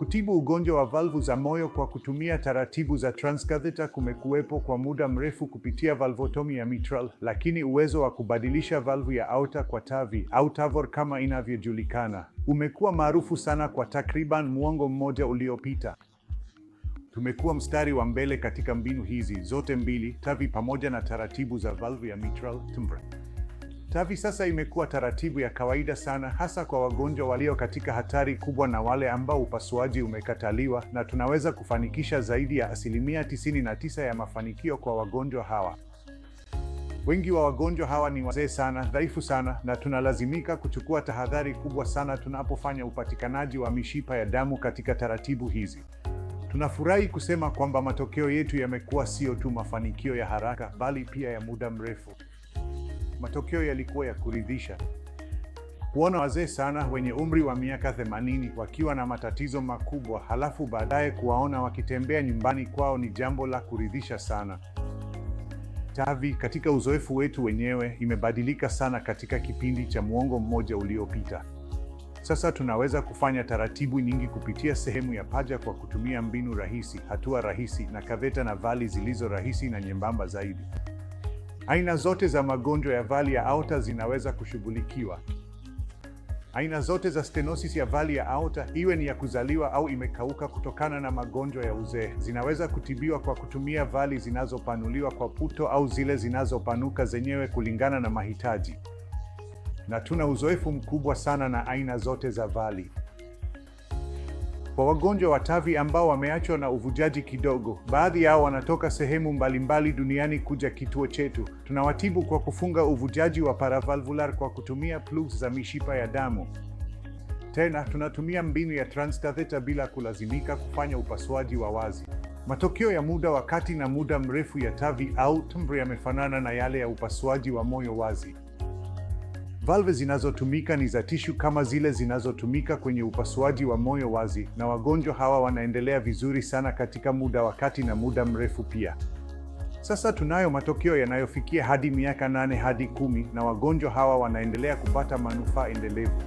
Kutibu ugonjwa wa valvu za moyo kwa kutumia taratibu za transcatheter kumekuwepo kwa muda mrefu kupitia valvotomy ya mitral, lakini uwezo wa kubadilisha valvu ya aorta kwa TAVI au TAVR kama inavyojulikana umekuwa maarufu sana kwa takriban muongo mmoja uliopita. Tumekuwa mstari wa mbele katika mbinu hizi zote mbili, TAVI pamoja na taratibu za valvu ya mitral TMVR. TAVI sasa imekuwa taratibu ya kawaida sana, hasa kwa wagonjwa walio katika hatari kubwa na wale ambao upasuaji umekataliwa, na tunaweza kufanikisha zaidi ya 99% ya mafanikio kwa wagonjwa hawa. Wengi wa wagonjwa hawa ni wazee sana, dhaifu sana, na tunalazimika kuchukua tahadhari kubwa sana tunapofanya upatikanaji wa mishipa ya damu katika taratibu hizi. Tunafurahi kusema kwamba matokeo yetu yamekuwa sio tu mafanikio ya haraka, bali pia ya muda mrefu. Matokeo yalikuwa ya kuridhisha. Kuona wazee sana wenye umri wa miaka 80 wakiwa na matatizo makubwa, halafu baadaye kuwaona wakitembea nyumbani kwao ni jambo la kuridhisha sana. TAVI katika uzoefu wetu wenyewe imebadilika sana katika kipindi cha muongo mmoja uliopita. Sasa tunaweza kufanya taratibu nyingi kupitia sehemu ya paja kwa kutumia mbinu rahisi, hatua rahisi, na kaveta na vali zilizo rahisi na nyembamba zaidi. Aina zote za magonjwa ya vali ya aorta zinaweza kushughulikiwa. Aina zote za stenosis ya vali ya aorta, iwe ni ya kuzaliwa au imekauka kutokana na magonjwa ya uzee, zinaweza kutibiwa kwa kutumia vali zinazopanuliwa kwa puto au zile zinazopanuka zenyewe kulingana na mahitaji. Na tuna uzoefu mkubwa sana na aina zote za vali. Kwa wagonjwa wa TAVI ambao wameachwa na uvujaji kidogo, baadhi yao wanatoka sehemu mbalimbali duniani kuja kituo chetu. Tunawatibu kwa kufunga uvujaji wa paravalvular kwa kutumia plugs za mishipa ya damu. Tena tunatumia mbinu ya transcatheter bila kulazimika kufanya upasuaji wa wazi. Matokeo ya muda wa kati na muda mrefu ya TAVI au TMVR yamefanana na yale ya upasuaji wa moyo wazi. Valve zinazotumika ni za tishu kama zile zinazotumika kwenye upasuaji wa moyo wazi, na wagonjwa hawa wanaendelea vizuri sana katika muda wa kati na muda mrefu pia. Sasa tunayo matokeo yanayofikia hadi miaka 8 hadi 10, na wagonjwa hawa wanaendelea kupata manufaa endelevu.